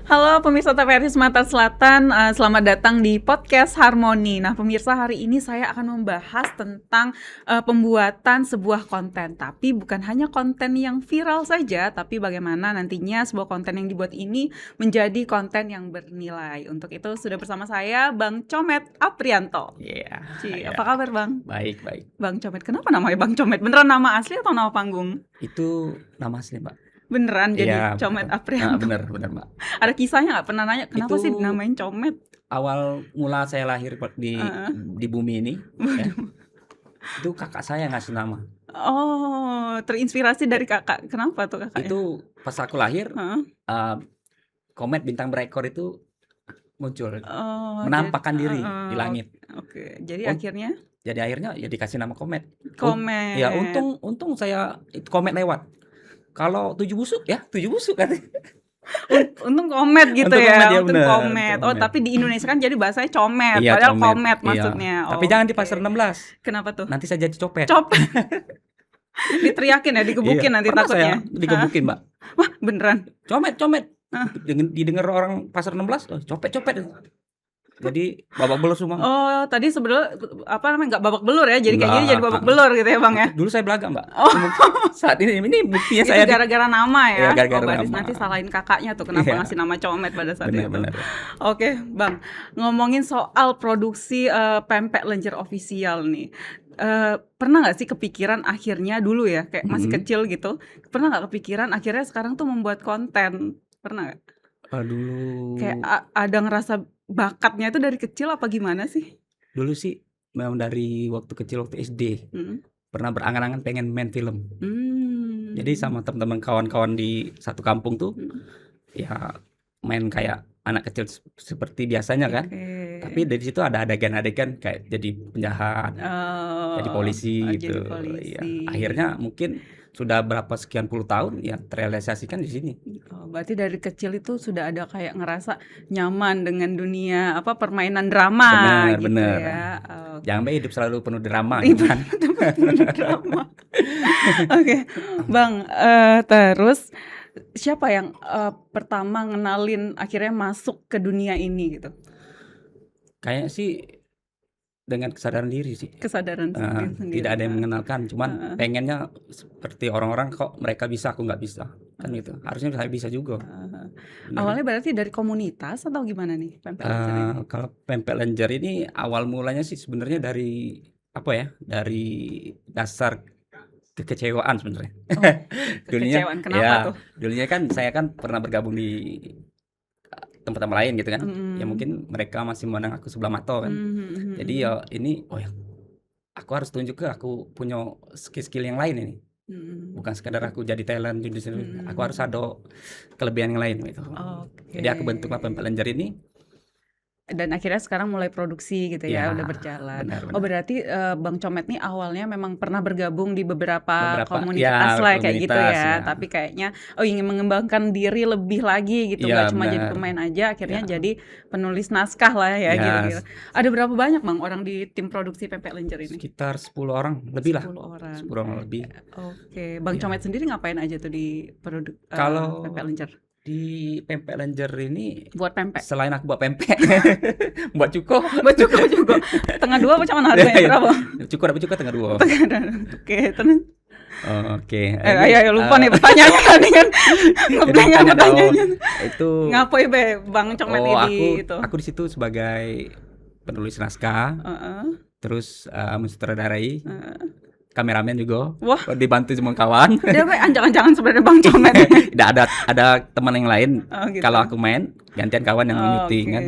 Halo pemirsa TVRI Sumatera Selatan, selamat datang di podcast Harmoni. Nah pemirsa, hari ini saya akan membahas tentang pembuatan sebuah konten. Tapi bukan hanya konten yang viral saja, tapi bagaimana nantinya sebuah konten yang dibuat ini menjadi konten yang bernilai. Untuk itu sudah bersama saya Bang Comet Aprianto. Iya. Apa kabar Bang? Baik. Bang Comet, kenapa namanya Bang Comet? Beneran nama asli atau nama panggung? Itu nama asli, Mbak. Beneran jadi Iya, Comet bener. Aprianto? Bener, Mbak. Ada kisahnya nggak? Pernah nanya kenapa Itu sih dinamain Comet? awal mula saya lahir di bumi ini, ya, itu kakak saya ngasih nama. Oh, terinspirasi dari kakak. Kenapa tuh kakaknya? Itu pas aku lahir, Heeh. komet bintang berekor itu muncul, Oh, menampakkan diri di langit. Oke, jadi akhirnya Jadi akhirnya ya dikasih nama komet. Komet. Ya untung saya itu komet lewat. Kalau 7 busuk kan. Untung komet gitu Untung ya. komet, ya Untung bener, komet. Oh, komet. tapi di Indonesia kan jadi bahasanya comet, Iya, padahal komet Iya. maksudnya. Tapi jangan di Oke. pasar 16. Kenapa tuh? Nanti saya jadi copet. Copet. Diteriakin ya, digebukin Iya, nanti pernah takutnya. saya digebukin, Mbak. Wah, beneran. Comet. Hah? Didengar orang pasar 16, oh, copet. Jadi babak belur semua. Oh, tadi sebenarnya nggak babak belur ya. Jadi kayak gini Enggak. jadi babak belur gitu ya, Bang ya. Dulu saya belaga, Mbak. Oh. Saat ini buktinya Itu saya gara-gara nama ya. Iya, gara-gara berarti nama. nanti salahin kakaknya tuh kenapa Iya. ngasih nama Comet pada saat itu. benar. Oke, Bang. Ngomongin soal produksi Pempek Lenjer Official nih. Pernah nggak sih kepikiran akhirnya dulu ya, kayak masih kecil gitu, pernah nggak kepikiran akhirnya sekarang tuh membuat konten? Pernah nggak? Dulu Kayak ada ngerasa bakatnya itu dari kecil apa gimana sih? dulu sih memang dari waktu kecil, waktu SD Mm. pernah berangan-angan pengen main film. Hmm. Jadi sama teman-teman kawan-kawan di satu kampung tuh Hmm. ya main kayak anak kecil seperti biasanya kan. Oke. Tapi dari situ ada adegan-adegan kayak jadi penjahat, Oh, jadi polisi gitu. jadi polisi. Ya, akhirnya mungkin sudah berapa sekian puluh tahun ya terrealisasikan di sini. Oh, berarti dari kecil itu sudah ada kayak ngerasa nyaman dengan dunia permainan drama gitu Bener. ya. Jangan sampai hidup selalu penuh drama Itu gitu kan. penuh drama. Oke, Bang. Terus siapa yang pertama ngenalin akhirnya masuk ke dunia ini gitu? Kayaknya sih dengan kesadaran diri sih. Kesadaran sendiri. Tidak ada yang mengenalkan, cuman pengennya seperti orang-orang, kok mereka bisa aku nggak bisa kan gitu. Harusnya saya bisa juga. Benar. Awalnya berarti dari komunitas atau gimana nih Pempek Lenjer ini? Kalau Pempek Lenjer ini awal mulanya sih sebenarnya dari apa ya? Dari dasar kekecewaan sebenarnya. Dulunya Kekecewaan kenapa ya, tuh? dulunya kan saya kan pernah bergabung di tempat-tempat lain gitu kan. Ya mungkin mereka masih memandang aku sebelah mata kan. Jadi ya ini aku harus tunjuk ke aku punya skill yang lain ini. Bukan sekadar aku jadi talent di sini. Aku harus ada kelebihan yang lain gitu. Oke. Jadi aku bentuklah Pempek Lenjer ini. Dan akhirnya sekarang mulai produksi gitu ya, Ya, udah berjalan. benar. Oh berarti Bang Comet nih awalnya memang pernah bergabung di beberapa ya, komunitas lah kayak gitu komunitas, ya. ya. Tapi kayaknya ingin mengembangkan diri lebih lagi gitu, Ya, nggak cuma jadi benar. pemain aja. Akhirnya Ya. jadi penulis naskah lah ya, Ya. gitu-gitu. Ada berapa banyak Bang orang di tim produksi Pempek Lenjer ini? Sekitar 10 orang lebih lah. 10 orang. 10 orang lebih. Oke, Bang Ya. Comet sendiri ngapain aja tuh di Kalau Pempek Lenjer? Di Pempek Lenjer ini Buat pempek. selain aku buat pempek, buat cuko. Buat juga. Tengah dua macam mana harganya berapa? Cuko tengah 2. Oke, terus. Oke. Ayo lupa nih pertanyaannya tadi kan. Ngeblank Jadi pertanyaannya. Itu Ngapain be Bang Comet ini itu? aku di situ sebagai penulis naskah, terus mensutradarai, kameramen juga. Wah. Dibantu sama kawan. Dia jangan sebenarnya Bang Comet. Tidak ada teman yang lain. Oh, gitu. Kalau aku main, gantian kawan yang nyuting Oke. kan.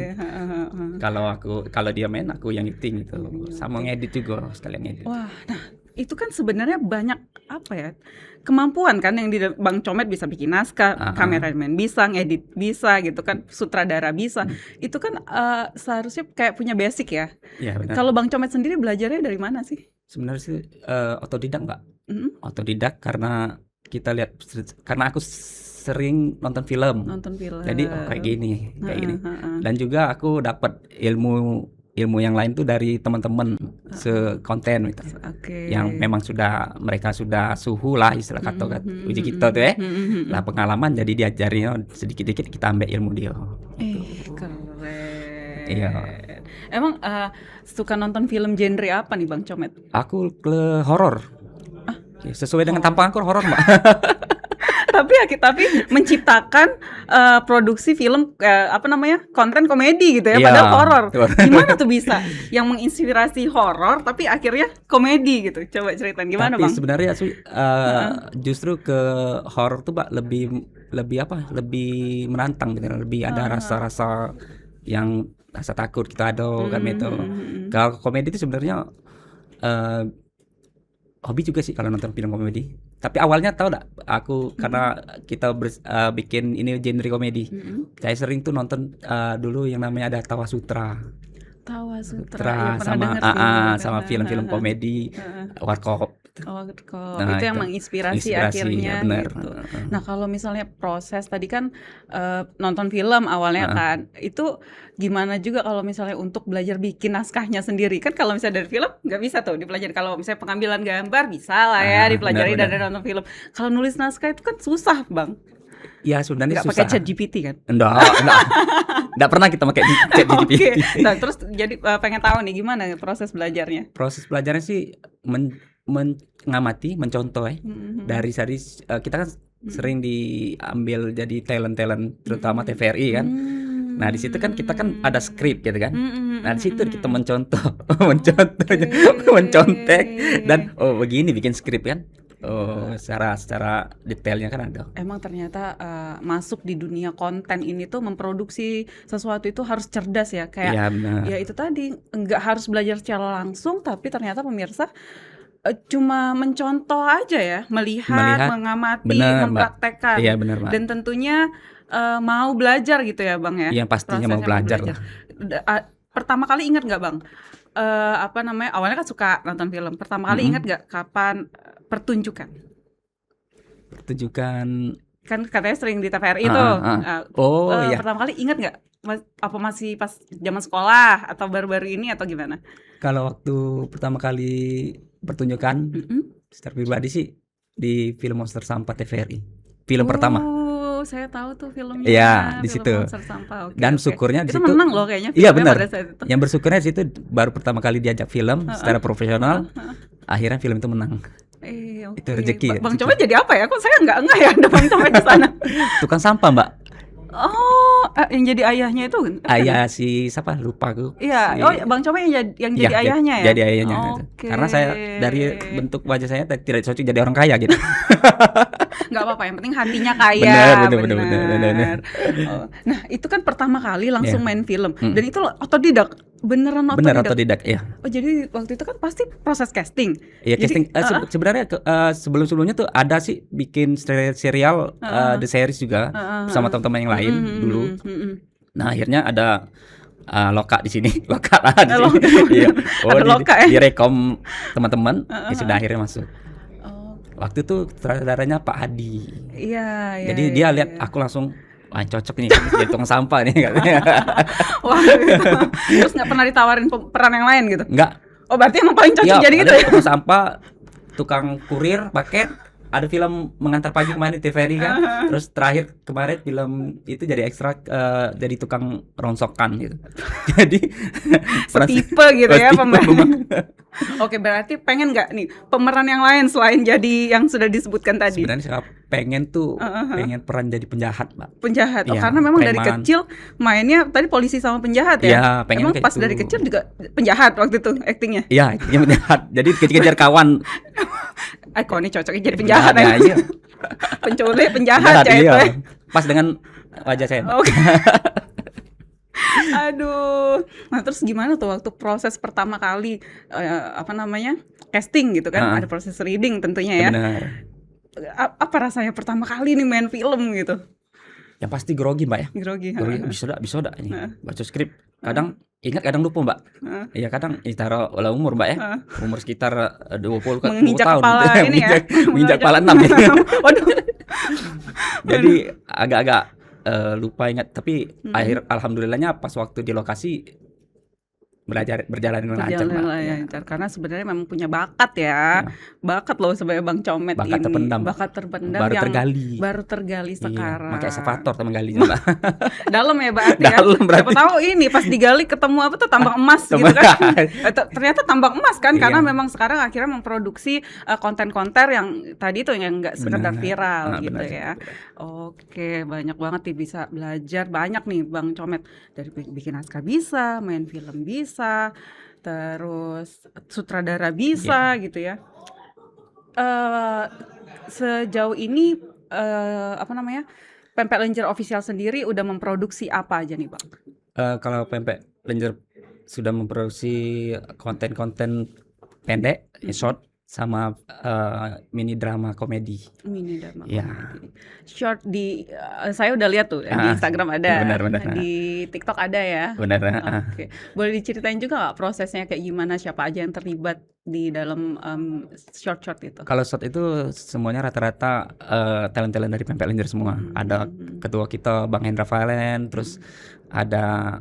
Kalau dia main, aku yang nyuting gitu. Sama ngedit juga, sekalian ngedit. Wah, nah itu kan sebenarnya banyak kemampuan kan yang di Bang Comet bisa bikin naskah, kameramen bisa, ngedit bisa gitu kan, sutradara bisa. Itu kan seharusnya kayak punya basic ya. Iya, benar. Kalau Bang Comet sendiri belajarnya dari mana sih? Sebenarnya sih otodidak, Mbak. Otodidak karena aku sering nonton film. Nonton film. Jadi kayak gini. Dan juga aku dapat ilmu ilmu yang lain tuh dari teman-teman sekonten gitu. Yang memang mereka sudah suhu lah istilah kata uji kita tuh lah pengalaman jadi diajarin sedikit-sedikit kita ambil ilmu dia. Keren. Iya. Emang suka nonton film genre apa nih Bang Comet? Aku ke horor. Sesuai dengan tampang aku horor, Mbak. tapi menciptakan produksi film konten komedi gitu ya, padahal horor. Gimana tuh bisa yang menginspirasi horor tapi akhirnya komedi gitu? Coba ceritain gimana, Bang? Tapi sebenarnya justru ke horor tuh, Mbak, lebih menantang gitu, lebih ada rasa-rasa yang rasa takut kita ada kan itu. Kalau komedi itu sebenarnya hobi juga sih kalau nonton film komedi. Tapi awalnya tahu enggak, aku karena kita bikin ini genre komedi. Saya sering tuh nonton dulu yang namanya ada Tawa Sutra. Ya, sama film-film komedi Warkop. Itu yang menginspirasi akhirnya ya, bener. Gitu. Nah, kalau misalnya proses tadi kan nonton film awalnya kan, itu gimana juga kalau misalnya untuk belajar bikin naskahnya sendiri? Kan kalau misalnya dari film nggak bisa tuh dipelajari. Kalau misalnya pengambilan gambar bisa lah ya dipelajari dari nonton film. Kalau nulis naskah itu kan susah, Bang. Ya sebenarnya susah. Nggak pakai ChatGPT kan? Enggak pernah kita pakai ChatGPT. Nah, terus jadi pengen tahu nih gimana proses belajarnya? Proses belajarnya sih mengamati, mencontoh dari kita kan sering diambil jadi talent terutama TVRI kan. Nah di situ kan kita kan ada skrip gitu kan. Nah di situ kita mencontoh, mencontek dan begini bikin skrip kan. Secara detailnya kan ada. Emang ternyata masuk di dunia konten ini tuh memproduksi sesuatu itu harus cerdas ya, kayak ya itu tadi nggak harus belajar secara langsung, tapi ternyata pemirsa cuma mencontoh aja ya, melihat mengamati, mempraktekkan. Iya, benar, Mbak. Dan tentunya mau belajar gitu ya, Bang ya. Iya, pastinya mau belajar lah. Pertama kali ingat nggak, Bang? Awalnya kan suka nonton film. Pertama kali ingat nggak kapan pertunjukan? Kan katanya sering di TVRI tuh. Iya. Pertama kali ingat nggak? Apa masih pas zaman sekolah atau baru-baru ini atau gimana? Kalau waktu pertama kali pertunjukan secara pribadi sih di film Monster Sampah TVRI. Film pertama. Saya tahu tuh filmnya. Iya, di situ. Dan syukurnya di situ. Itu menang loh kayaknya. Iya, benar. Yang bersyukurnya di situ baru pertama kali diajak film secara profesional. Akhirnya film itu menang. Itu rezeki. Bang Comet jadi apa ya? Kok saya nggak ya ada Bang Comet di sana? Tukang sampah, Mbak. Yang jadi ayahnya itu? Ayah si siapa? Lupa aku. Iya. Bang Comet yang jadi ayahnya ya? Jadi ayahnya. Karena saya dari bentuk wajah saya tidak cocok jadi orang kaya gitu. Nggak apa-apa, yang penting hatinya kaya. Benar. Nah, itu kan pertama kali langsung main film. Dan itu otodidak. Beneran otodidak, ya. Jadi waktu itu kan pasti proses casting. Iya, casting. Sebenarnya sebelum-sebelumnya tuh ada sih bikin serial The Series juga bersama teman-teman yang lain dulu. Nah, akhirnya ada Loka di sini. Loka lah di sini. Iya. Direkom teman-teman, sudah akhirnya masuk. Waktu itu sutradaranya Pak Hadi. Iya. Jadi dia lihat aku langsung cocok nih jadi tukang sampah nih katanya. Wah, gitu. Terus nggak pernah ditawarin peran yang lain gitu? Nggak. Berarti emang paling cocok jadi gitu ya? Tukang sampah, tukang kurir, paket. Ada film Mengantar Pagi kemarin di TVRI kan. Terus terakhir kemarin film itu jadi ekstra jadi tukang rongsokan gitu. Jadi setipe gitu ya pemeran. Oke, berarti pengen nggak nih pemeran yang lain selain jadi yang sudah disebutkan tadi? Sebenarnya saya pengen tuh pengen peran jadi penjahat, Mbak. Penjahat. Karena memang dari kecil mainnya tadi polisi sama penjahat ya. Iya, pengen. Emang pas dari kecil juga penjahat waktu itu aktingnya. Iya, aktingnya penjahat. Jadi kejar kawan. Kok ini cocoknya jadi penjahat ya? Iya. Penculik, penjahat ya itu. Pas dengan wajah saya. Oke. Aduh. Nah, terus gimana tuh waktu proses pertama kali casting gitu kan? Ada proses reading tentunya ya. Benar. Apa rasanya pertama kali nih main film gitu? Yang pasti grogi, Mbak ya. Grogi. Bisa ini. Baca skrip. Kadang ingat, kadang lupa, Mbak. Iya, kadang taruh umur, Mbak ya. Umur sekitar 20 tahun. Menginjak kepala ini ya. Menginjak kepala 6 ya. Waduh. Jadi agak lupa ingat, tapi alhamdulillahnya pas waktu di lokasi berjalan dengan lancar, Berjalan Mbak. lancar karena sebenarnya memang punya bakat ya. Ya. Bakat loh sebenarnya Bang Comet Bakat ini. terpendam, Mbak. Bakat terpendam Baru yang tergali. baru tergali Iya, sekarang. pakai ekskavator teman galinya, Mbak. Dalam ya berarti ya. Dalam Siapa berarti. tahu ini pas digali ketemu apa tuh tambang emas gitu kan. Ternyata tambang emas kan karena Iya. memang sekarang akhirnya memproduksi konten-konten yang tadi tuh yang enggak sekedar Benar. viral gitu Benar. ya. Oke, banyak banget nih bisa belajar banyak nih Bang Comet dari bikin naskah bisa, main film bisa, terus sutradara bisa gitu ya. Sejauh ini apa namanya? Pempek Lenjer Official sendiri udah memproduksi apa aja nih, Bang? Kalau Pempek Lenjer sudah memproduksi konten-konten pendek, short, sama mini drama komedi. Mini drama Ya. komedi. Short di saya udah lihat tuh di Instagram ada, Benar. di TikTok ada ya. Benar. Oke, boleh diceritain juga nggak prosesnya kayak gimana, siapa aja yang terlibat di dalam short itu? Kalau short itu semuanya rata-rata talent-talent dari Pempek Lenjer semua. Ada ketua kita Bang Hendra Valen, terus ada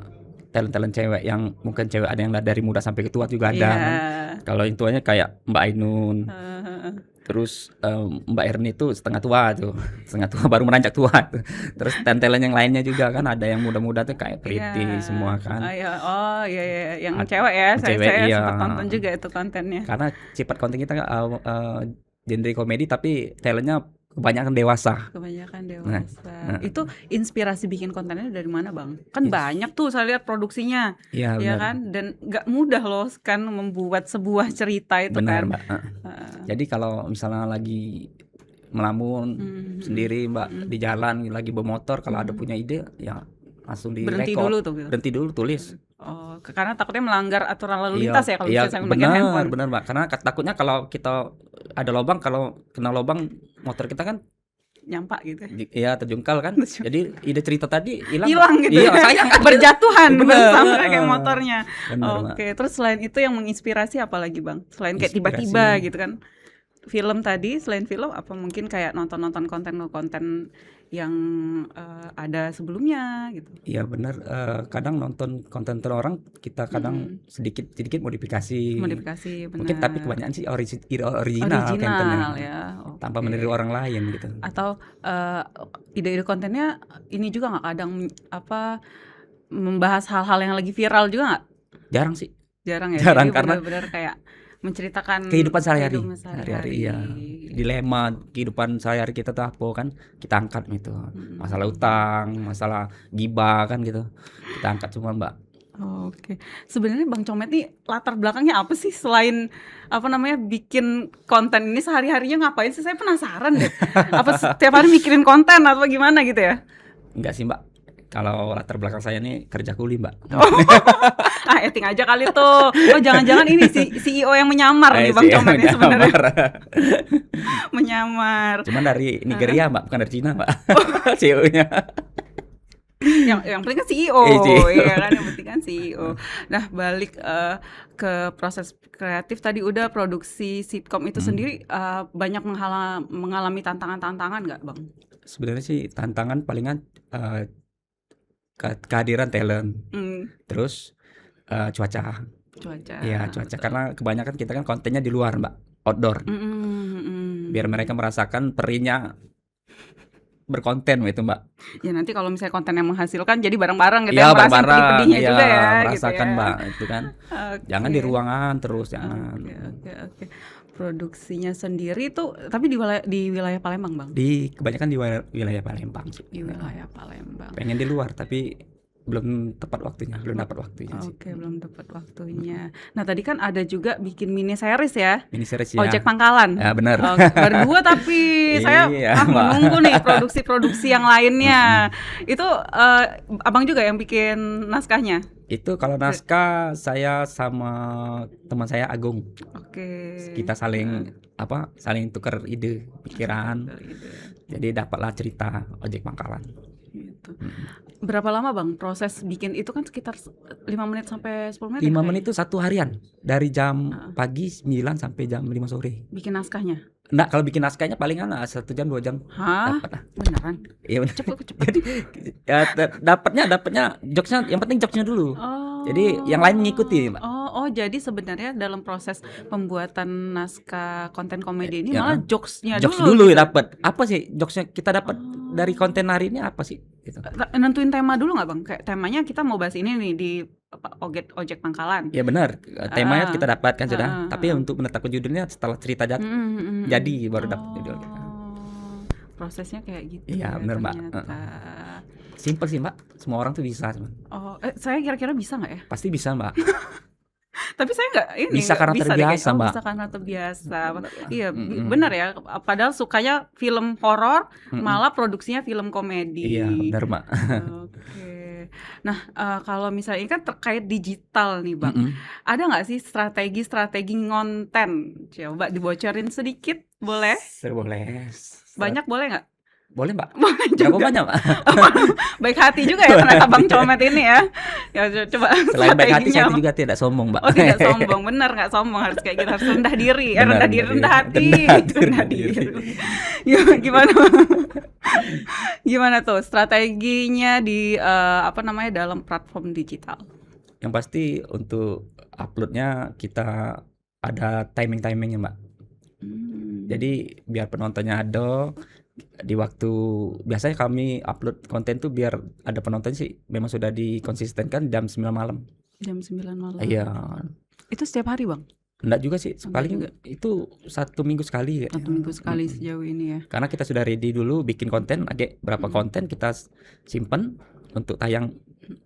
talent-talent cewek yang mungkin cewek ada yang dari muda sampai ketua juga ada. Kan? Kalau yang tuanya kayak Mbak Ainun, terus Mbak Erni itu setengah tua baru menanjak tua tuh. Terus talent yang lainnya juga kan ada yang muda-muda tuh kayak Priti semua kan. Oh iya, yang cewek ya, saya sempat tonton juga itu kontennya. Karena sifat konten kita genre komedi tapi talentnya kebanyakan dewasa. Nah. Itu inspirasi bikin kontennya dari mana, Bang? Kan banyak tuh saya lihat produksinya. Iya, ya kan? Dan nggak mudah loh kan membuat sebuah cerita itu. Benar, kan. Mbak. Jadi kalau misalnya lagi melamun sendiri, Mbak, di jalan lagi bermotor, kalau ada punya ide ya langsung direkod. Berhenti dulu tulis. Oh, karena takutnya melanggar aturan lalu lintas ya kalau misalnya menggunakan handphone. Benar, Mbak. Karena takutnya kalau kita ada lubang, kalau kena lubang motor kita kan nyampak gitu. Iya, terjungkal kan. Jadi ide cerita tadi hilang gitu. Iya, sayang berjatuhan bersama kayak motornya. Bener, Oke, terus selain itu yang menginspirasi apa lagi, Bang? Selain kayak tiba-tiba gitu kan. Film tadi, selain film apa mungkin kayak nonton konten yang ada sebelumnya gitu. Iya benar, kadang nonton konten orang kita kadang sedikit modifikasi. Benar. Mungkin tapi kebanyakan sih original kontennya ya. tanpa meniru orang lain gitu. Atau ide-ide kontennya ini juga nggak kadang membahas hal-hal yang lagi viral juga nggak? Jarang sih. Jarang ya. Jarang jadi karena benar-benar kayak menceritakan kehidupan sehari-hari ya. Dilema kehidupan sehari-hari kita tuh apa kan kita angkat gitu. Masalah utang, masalah gibah kan gitu. Kita angkat semua, Mbak. Oke. Sebenarnya Bang Comet nih latar belakangnya apa sih selain bikin konten ini sehari-harinya ngapain sih? Saya penasaran deh. Apa setiap hari mikirin konten atau gimana gitu ya? Enggak sih, Mbak. Kalau latar belakang saya nih kerja kuli, Mbak. Acting aja kali tuh. Oh, jangan-jangan ini CEO yang menyamar nih Bang Comet ini sebenarnya. Menyamar. Cuman dari Nigeria, Mbak, bukan dari Cina, Mbak. CEO-nya. Yang penting kan CEO. Iya kan, yang penting kan CEO. Nah, balik ke proses kreatif tadi udah produksi sitkom itu sendiri banyak mengalami tantangan-tantangan nggak, Bang? Sebenarnya sih tantangan palingan kehadiran talent, terus cuaca. Iya, cuaca karena kebanyakan kita kan kontennya di luar, Mbak, outdoor. Biar mereka merasakan perihnya berkonten gitu, Mbak. Ya nanti kalau misalnya konten yang menghasilkan jadi bareng-bareng gitu ya, merasakan pedih-pedihnya juga ya. Merasakan, gitu ya. Mbak, itu kan. Jangan di ruangan terus, jangan. Oke. Produksinya sendiri tuh tapi di wilayah Palembang, Bang? Kebanyakan di wilayah Palembang sih. Di wilayah Palembang. Pengen di luar tapi belum tepat waktunya, belum dapat waktunya sih. Oke, belum dapat waktunya. Nah, tadi kan ada juga bikin mini series ya? Mini series ya. Ojek Pangkalan. Ya, benar. Berdua tapi saya menunggu nih produksi-produksi yang lainnya. Itu Abang juga yang bikin naskahnya? Itu kalau naskah saya sama teman saya Agung. Oke. Kita saling tukar ide, pikiran. Jadi dapatlah cerita Ojek Pangkalan. Gitu. Berapa lama, Bang, proses bikin itu kan sekitar 5 menit sampai 10 menit? 5 menit itu 1 harian. Dari jam pagi 9 sampai jam 5 sore. Bikin naskahnya? Enggak, kalau bikin naskahnya palingan 1 jam 2 jam. Hah? Dapat lah. Beneran? Iya benar. Cepet. Jadi ya dapatnya jokesnya, yang penting jokesnya dulu. Jadi yang lain mengikuti, Mbak. Oh, jadi sebenarnya dalam proses pembuatan naskah konten komedi ini Ya, malah jokes-nya jokes dulu dulu gitu. dapat. Apa sih jokesnya kita dapat dari Oh. konten hari ini apa sih? Gitu. Nentuin tema dulu nggak Bang? Kayak temanya kita mau bahas ini nih di ojek pangkalan. Ya benar, temanya kita Heeh. dapatkan sudah. Heeh, Tapi heeh. untuk menetapkan judulnya setelah cerita jadi baru dapat judulnya. Oh, prosesnya kayak gitu Iya, ya benar, Mbak. ternyata. Simpel sih, Mbak. Semua orang tuh bisa, cuman. Oh, saya kira-kira bisa nggak ya? Pasti bisa, Mbak. Tapi saya nggak ini Bisa nggak karena bisa deh kayak, terbiasa, Mbak. bisa karena terbiasa. Iya, Mm-mm. benar ya. Padahal sukanya film horor, Mm-mm. malah produksinya film komedi. Iya, benar, Mbak. Oke. Nah, kalau misalnya ini kan terkait digital nih, Bang. Mm-mm. Ada nggak sih strategi ngonten? Coba dibocorin sedikit, boleh? Boleh. Banyak boleh nggak? Boleh, Mbak. Boleh Berapa juga. banyak, Mbak? Baik hati juga ya ternyata Bang Comet ini ya. Ya coba Selain baik hati, strateginya. saya juga tidak sombong, Mbak. Oh, tidak sombong, benar nggak sombong, harus kayak gitu, harus rendah diri, Benar, rendah diri, rendah hati, rendah diri. Gimana? Gimana tuh strateginya di dalam platform digital? Yang pasti untuk uploadnya kita ada timingnya, Mbak. Jadi biar penontonnya ada di waktu, biasanya kami upload konten tuh biar ada penonton sih memang sudah dikonsistenkan jam 9 malam. Jam 9 malam. Iya. Itu setiap hari, Bang? Enggak juga sih, paling juga. itu 1 minggu sekali. Satu minggu sekali sejauh ini ya. Karena kita sudah ready dulu bikin konten, ada berapa konten kita simpen untuk tayang,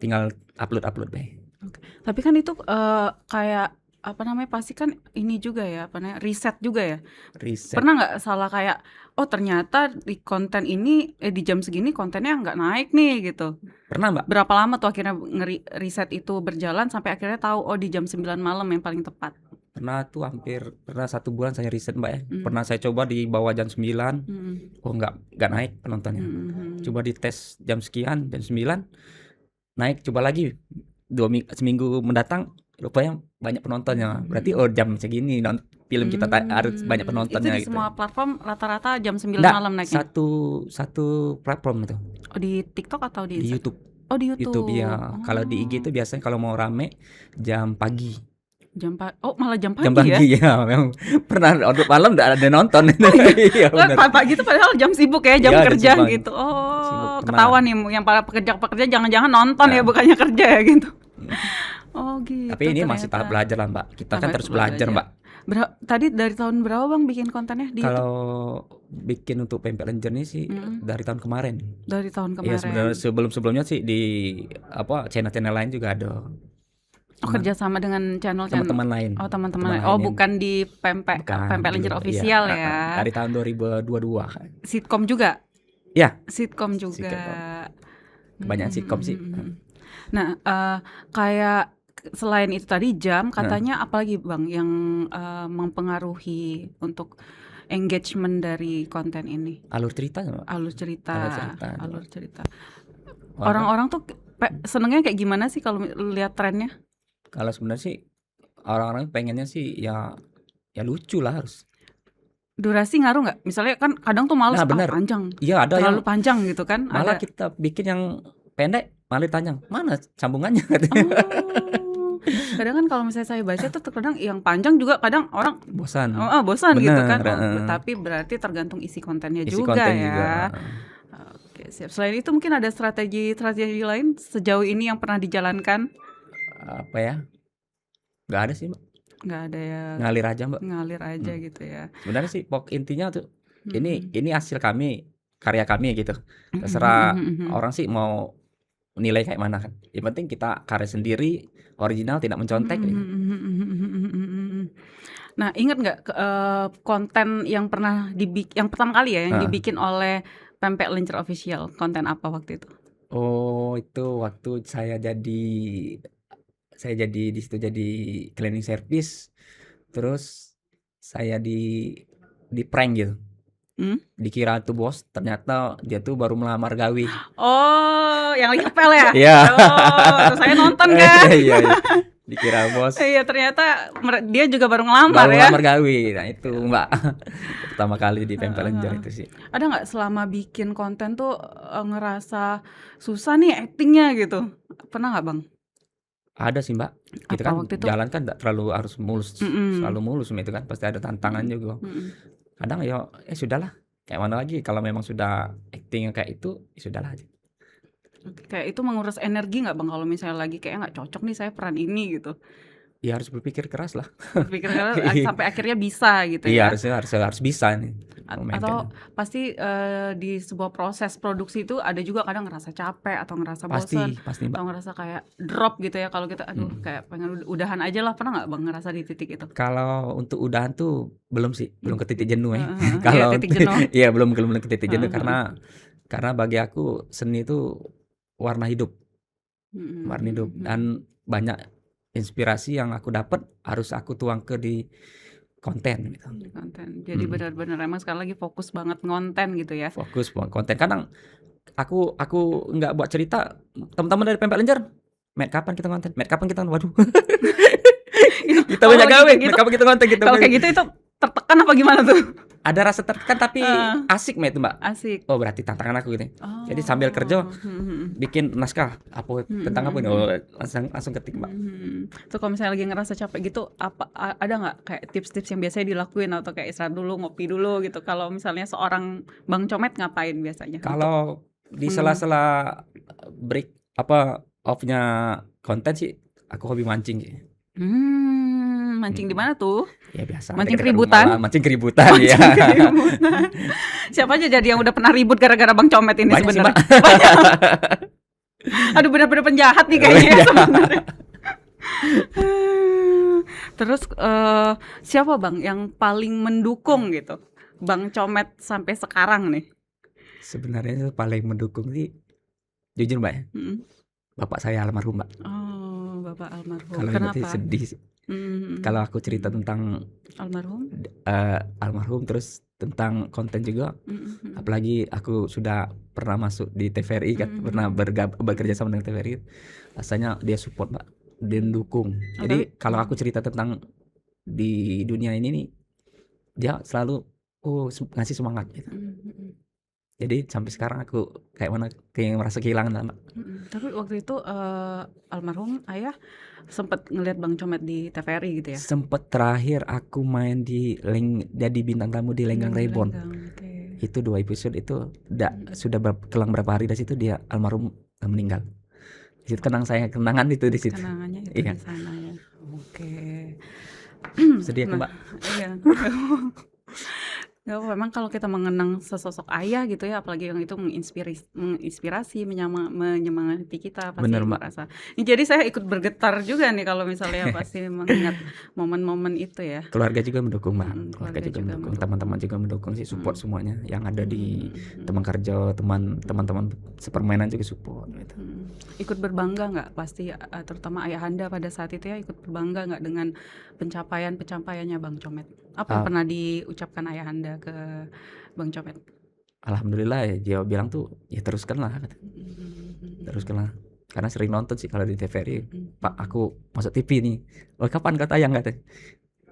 tinggal upload deh. Oke. Tapi kan itu kayak pasti kan ini juga ya, riset juga ya. Riset. Pernah nggak salah kayak, oh ternyata di konten ini di jam segini kontennya nggak naik nih gitu. Pernah, Mbak? Berapa lama tuh akhirnya riset itu berjalan sampai akhirnya tahu oh di jam 9 malam yang paling tepat? Pernah tuh pernah 1 bulan saya riset, Mbak ya. Pernah saya coba di bawah jam 9. Oh nggak naik penontonnya. Coba dites jam sekian, jam 9 naik, coba lagi seminggu mendatang rupanya banyak penontonnya. Berarti jam segini film kita harus banyak penontonnya. Itu di semua platform rata-rata jam 9 Nggak, malam naiknya? satu platform itu. Oh, di TikTok atau di YouTube. Oh, di YouTube. Ya. Kalau di IG itu biasanya kalau mau rame jam pagi. Oh, malah jam pagi Jam pagi ya. Memang pernah malam udah ada nonton. Iya, benar. Pagi itu padahal jam sibuk ya, jam Iya, kerja sibuk. gitu. Oh, Sibuk, ketahuan nih yang para pekerja jangan-jangan nonton ya, bukannya kerja ya gitu. Oh gitu. Tapi ini masih tahap belajar lah, Mbak. Kita kan terus belajar, Mbak. Tadi dari tahun berapa Bang bikin kontennya di Kalau bikin untuk Pempek Lenjer ini sih dari tahun kemarin. Dari tahun Iya, kemarin. sebenarnya sebelumnya sih di channel-channel lain juga ada. Oh, kerja sama dengan channel Teman-teman lain. Oh, teman-teman lain. Oh, bukan di Pempek Lenjer official ya. Dari tahun 2022 kan. Sitkom juga? Ya. Sitkom juga. Kebanyakan sitkom sih. Nah, kayak selain itu tadi jam, katanya apalagi Bang yang mempengaruhi untuk engagement dari konten ini? Alur cerita. Alur cerita. Orang- Orang-orang tuh senengnya kayak gimana sih kalau lihat trennya? Kalau sebenarnya sih orang-orang pengennya sih ya lucu lah harus. Durasi ngaruh nggak? Misalnya kan kadang tuh males, bener. panjang, Iya, ada terlalu yang panjang gitu kan? malah Ada. kita bikin yang pendek malah ditanya mana sambungannya. Oh, kadang kan kalau misalnya saya baca tuh kadang yang panjang juga kadang orang Bosan. bosan gitu kan. Bener. Tapi berarti tergantung isi kontennya Isi juga konten ya. juga. Oke, siap. Selain itu mungkin ada strategi lain sejauh ini yang pernah dijalankan? Apa ya? Nggak ada sih, Mbak. Nggak ada ya. Ngalir aja, Mbak. Ngalir aja gitu ya. Sebenarnya sih intinya tuh ini hasil kami, karya kami gitu. Terserah orang sih mau nilai kayak mana kan. Yang penting kita karya sendiri, original, tidak mencontek. Gitu. Nah, ingat nggak konten yang pernah yang pertama kali ya yang dibikin oleh Pempek Lenjer Official, konten apa waktu itu? Oh, itu waktu saya jadi di situ jadi cleaning service. Terus saya di prank gitu. Dikira tuh bos, ternyata dia tuh baru melamar gawe. Oh, yang lagi ngepel ya? Iya. Oh, terus saya nonton kan? Iya. Dikira bos. Iya, ternyata dia juga baru ngelamar ya. Baru melamar gawe. Nah, itu Mbak. Pertama kali di Pempek Lenjer itu sih. Ada nggak selama bikin konten tuh ngerasa susah nih actingnya gitu? Pernah nggak Bang? Ada sih Mbak, itu Apa kan waktu itu? jalan kan nggak terlalu harus mulus, selalu Mhm. mulus itu kan, pasti ada tantangan Mhm juga. mhm. Kadang ya, sudahlah, kayak mana lagi kalau memang sudah acting kayak itu, ya sudahlah aja. Oke, kayak itu menguras energi nggak Bang, kalau misalnya lagi kayaknya nggak cocok nih saya peran ini gitu? Ya harus berpikir keras lah. Berpikir sampai akhirnya bisa gitu Iya, ya? harus bisa nih Atau memainkannya. pasti, di sebuah proses produksi itu ada juga kadang ngerasa capek atau ngerasa bosen Pasti atau Mbak. ngerasa kayak drop gitu ya kalau kita, aduh Mhm. kayak pengen udahan aja lah, pernah nggak Bang ngerasa di titik itu? Kalau untuk udahan tuh belum sih, belum Mmm, ke titik jenuh ya. heeh heeh, iya Kalau titik jenuh, iya belum ke titik jenuh heeh heeh, karena bagi aku seni itu warna hidup mhm warna mhm hidup mhm, dan banyak inspirasi yang aku dapat harus aku tuang di konten gitu. di konten. Jadi Mhm. benar-benar emang sekarang lagi fokus banget ngonten gitu ya? Fokus buat konten. Kadang aku nggak buat cerita, teman-teman dari Pempek Lenjer, "Mat, kapan kita konten? Mat, kapan kita" waduh, Itu kita kalau banyak lagi gawe, kayak "Mat, gitu kapan kita konten?" Gitu. kalau kayak gitu itu tertekan apa gimana tuh? Ada rasa tertekan tapi Heeh, asik Mat itu, Mbak. asik. Oh berarti tantangan aku gitu. Jadi sambil kerja Oh, mhm mhm. bikin naskah, apa Mhm tentang apa mhm ini, mhm. oh langsung langsung ketik, Mbak. Mhm. Terus kalau misalnya lagi ngerasa capek gitu, ada nggak kayak tips-tips yang biasanya dilakuin atau kayak istirahat dulu, ngopi dulu gitu? Kalau misalnya seorang Bang Comet ngapain biasanya untuk Kalau di menenang? sela-sela break apa off-nya konten sih aku hobi mancing sih. Mancing di Mhm. mana tuh? Ya biasa Mancing dekat-dekat rumah lah, keributan? mancing keributan ya. Mancing keributan. Siapa aja jadi yang udah pernah ribut gara-gara Bang Comet ini Banyak sih, Mbak. sebenarnya? Banyak. Aduh benar-benar penjahat nih kayaknya ya sebenarnya. Terus siapa Bang yang paling mendukung gitu? Bang Comet sampai sekarang nih? Sebenarnya itu paling mendukung sih jujur, Mbak, ya, Mhm. bapak saya almarhum, Mbak. Oh, Bapak almarhum. Kalau ingat sih Kenapa? sedih sih. Kalau aku cerita Mhm. tentang Almarhum? almarhum terus tentang konten juga, Mhm mhm. apalagi aku sudah pernah masuk di TVRI kan, Mhm pernah mhm. bekerja sama dengan TVRI, rasanya dia support, Mbak, dia Mmm. mendukung. Oh, tapi Jadi kalau aku cerita tentang di dunia ini nih, dia selalu, ngasih semangat gitu. mhm mhm. Jadi sampai sekarang aku kayak merasa kehilangan lah, Mbak. Tapi waktu itu, almarhum ayah sempet ngelihat Bang Comet di TVRI gitu ya? Sempet terakhir aku main jadi bintang tamu di Lenggang Di Reborn. Lenggang, oke. Itu 2 episode itu Mhm. sudah kelang berapa hari dari situ dia almarhum meninggal. Di situ kenangan itu di situ. Kenangannya itu Iya, di sana ya? Oke. sedih aku, Nah, Mbak. iya. Ya memang kalau kita mengenang sesosok ayah gitu ya, apalagi yang itu menginspirasi, menyemangati kita pasti Bener, Mbak. merasa jadi saya ikut bergetar juga nih kalau misalnya pasti mengingat momen-momen itu ya. Keluarga juga mendukung, Mbak. Keluarga Keluarga juga juga mendukung, mendukung. teman-teman juga mendukung sih, support Mhm, semuanya yang ada di mhm, teman kerja, teman-teman sepermainan juga support gitu. Ikut berbangga nggak pasti, terutama ayahanda pada saat itu ya, ikut berbangga nggak dengan pencapaiannya Bang Comet? Apa yang Ah, pernah diucapkan ayahanda ke Bang Comet? alhamdulillah ya dia bilang tuh, "Ya teruskanlah," kata. Mhm, "Teruskanlah." Karena sering nonton sih kalau di TVRI, "Pak, mhm. aku masuk TV nih." "Oh, kapan kau tayang?" katanya.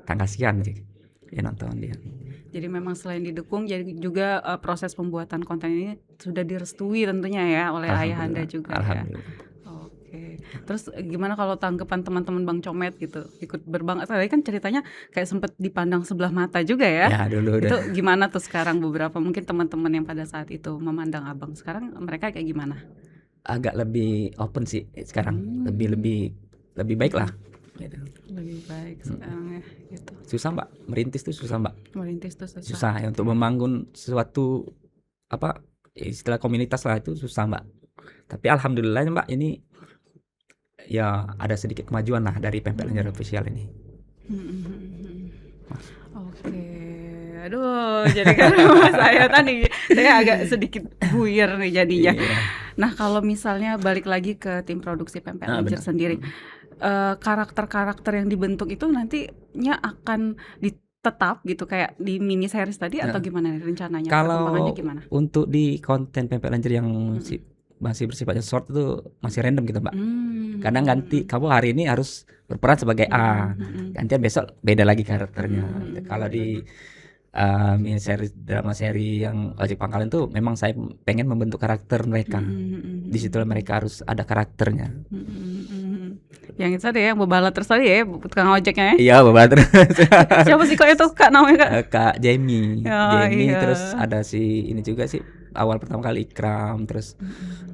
Kan kasihan sih. Ya nonton dia. Jadi memang selain didukung, jadi juga, proses pembuatan konten ini sudah direstui tentunya ya oleh ayahanda Alhamdulillah, juga ya. alhamdulillah. Oke. Terus gimana kalau tanggapan teman-teman Bang Comet gitu, ikut berbangga tadi kan ceritanya kayak sempet dipandang sebelah mata juga ya. Ya dulu udah Itu gimana tuh sekarang beberapa mungkin teman-teman yang pada saat itu memandang Abang, sekarang mereka kayak gimana? agak lebih open sih sekarang. Lebih Mmm, lebih lebih baik lah mhm, gitu. lebih baik Mhm. sekarang ya gitu. Susah, Mbak, merintis tuh susah, Mbak. Merintis tuh susah. Susah ya untuk membangun sesuatu apa istilah komunitas lah itu susah, Mbak. Tapi alhamdulillahnya, Mbak, ini ya ada sedikit kemajuan lah dari Pempek Lenjer Mhm. Official ini. Mhm mhm mhm. Mas. Oke, aduh jadi kan saya tadi saya agak sedikit buyar nih jadinya. Iya. Nah kalau misalnya balik lagi ke tim produksi Pempek Nah, Lenjer benar. sendiri, karakter-karakter yang dibentuk itu nantinya akan tetap gitu kayak di mini series tadi atau Heeh. gimana nih rencananya, perkembangannya Kalau gimana? untuk di konten Pempek Lenjer yang Mhm. masih bersifatnya short itu masih random gitu, Mbak. Kadang ganti, Mmm, kamu hari ini harus berperan sebagai A, mhm mhm. gantian besok beda lagi Mhm karakternya. Gitu. mhm. Kalau di mini series drama seri yang Ojek Pangkalan tuh memang saya pengen membentuk karakter mereka. Mhm mhm Di mhm situlah mhm. mereka harus ada karakternya. Mhm mhm. Yang itu ada ya, Bebala terus tadi ya, tukang ojeknya ya. Iya, Bebala terus. Siapa sih kok itu Kak namanya Kak? Kak Jamie. Jamie Iya. terus ada si ini juga sih awal pertama kali Ikram, terus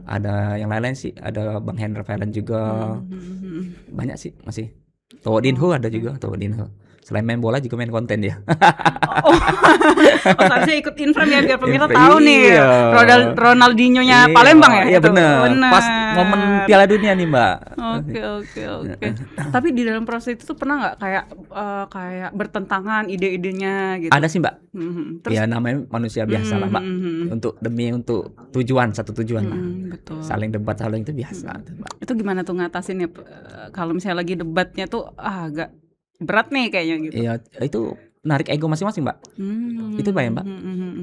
ada yang lain-lain sih, ada Bang Hendra Valen juga. Banyak sih masih. Towo Dinho ada juga, Towo Dinho. Selain main bola juga main konten dia. Seharusnya ikut inframe ya biar pemirsa Inframe, tahu nih. iya. Ronaldinho-nya Iya, Palembang ya? Iya Itu. bener. Pas momen Piala Dunia nih, Mbak. Oke. Tapi di dalam proses itu tuh pernah nggak kayak bertentangan ide-idenya gitu? Ada sih, Mbak. Terus, Ya namanya manusia biasa lah, Mbak. Untuk tujuan, satu tujuan lah. betul. Saling debat, saling itu biasa, Mbak. Itu gimana tuh ngatasinnya kalau misalnya lagi debatnya tuh agak berat nih kayaknya gitu. Iya, itu narik ego masing-masing, Mbak. Itu Mbak ya, Mbak.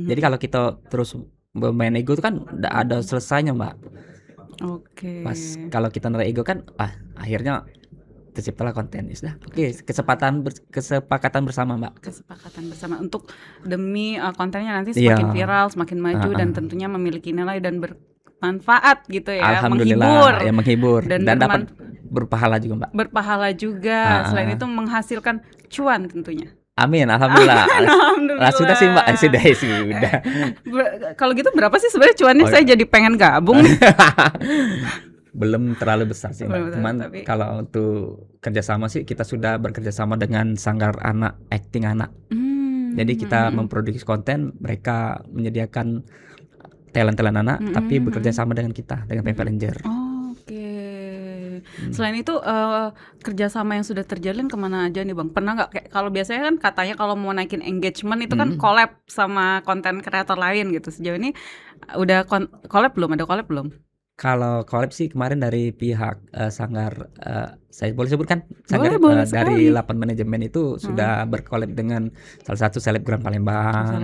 Jadi kalau kita terus bermain ego itu kan nggak ada selesainya, Mbak. Oke. Pas kalau kita narik ego kan, akhirnya terciptalah konten. Sudah, oke, kesepakatan bersama, Mbak. Kesepakatan bersama untuk demi kontennya nanti semakin viral, semakin maju dan tentunya memiliki nilai dan bermanfaat gitu ya. Alhamdulillah, menghibur dan dapat berpahala juga, Mbak. Berpahala juga. Selain itu menghasilkan cuan tentunya. Amin, alhamdulillah. Alhamdulillah. Sudah sih, Mbak. Sudah. Kalau gitu berapa sih sebenarnya cuannya? Saya jadi pengen gabung. Belum terlalu besar sih, Mbak. Cuman tapi kalau untuk kerjasama sih kita sudah bekerjasama dengan Sanggar Anak, Acting Anak. Jadi kita memproduksi konten, mereka menyediakan talent anak, tapi bekerja sama dengan kita, dengan Pempek Ranger. Selain itu kerjasama yang sudah terjalin kemana aja nih Bang? Pernah nggak kayak kalau biasanya kan katanya kalau mau naikin engagement itu kan collab sama konten kreator lain gitu. Sejauh ini udah collab belum? Ada collab belum? Kalau collab sih kemarin dari pihak Sanggar, saya boleh sebutkan Sanggar boleh dari 8 manajemen itu sudah berkolab dengan salah satu selebgram Palembang.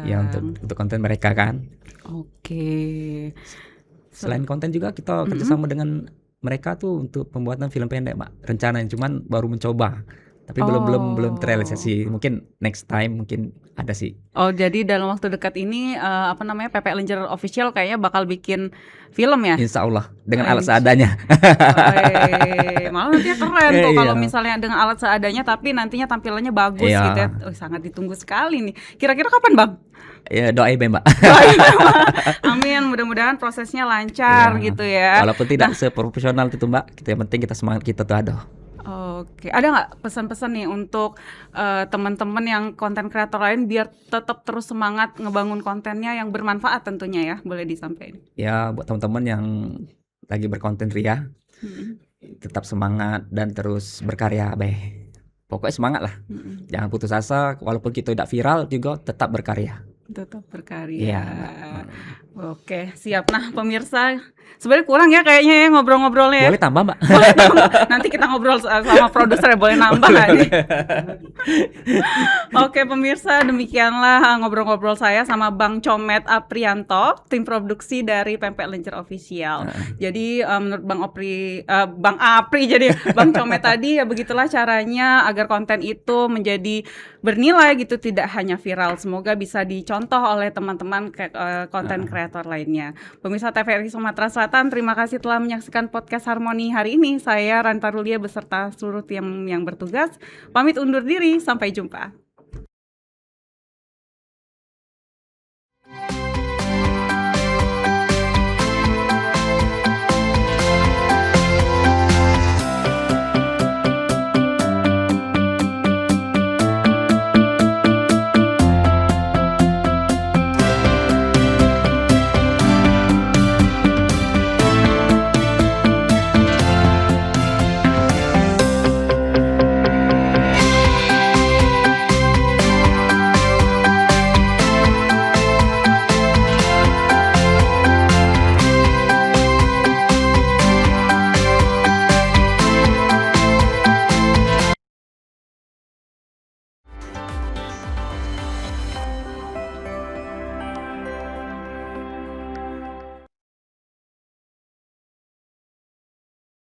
Ya untuk konten mereka kan. Oke. Selain konten juga kita kerjasama dengan mereka tuh untuk pembuatan film pendek, Mbak. Rencananya cuman baru mencoba. Tapi belum terrealisasi. Mungkin next time mungkin ada sih. Oh, jadi dalam waktu dekat ini Pempek Ranger Official kayaknya bakal bikin film ya? Insya Allah dengan alat seadanya. Malah nanti keren tuh kalau misalnya dengan alat seadanya tapi nantinya tampilannya bagus gitu ya. Sangat ditunggu sekali nih. Kira-kira kapan, Bang? Ya doain Mbak. Amin, mudah-mudahan prosesnya lancar gitu ya. Walaupun tidak seprofesional itu, Mbak. Yang penting kita semangat kita tuh ada. Oke, ada nggak pesan-pesan nih untuk teman-teman yang konten kreator lain biar tetap terus semangat ngebangun kontennya yang bermanfaat tentunya ya, boleh disampaikan? Ya, buat teman-teman yang lagi berkonten ria, tetap semangat dan terus berkarya, pokoknya semangat lah, jangan putus asa, walaupun kita tidak viral juga tetap berkarya. Tetap berkarya. Oke, siap. Nah, pemirsa, sebenarnya kurang ya kayaknya ya ngobrol-ngobrolnya. Boleh tambah, Mbak. Boleh tambah. Nanti kita ngobrol sama produser, boleh nambah nggak nih? Oke, pemirsa, demikianlah ngobrol-ngobrol saya sama Bang Comet Aprianto, tim produksi dari Pempek Ranger Official. Jadi menurut Bang Comet tadi ya begitulah caranya agar konten itu menjadi bernilai gitu, tidak hanya viral. Semoga bisa dicontoh oleh teman-teman konten kreator lainnya. Pemirsa TVRI Sumatera Selatan, terima kasih telah menyaksikan podcast Harmoni hari ini. Saya Ranta Rulia beserta seluruh tim yang bertugas pamit undur diri, sampai jumpa.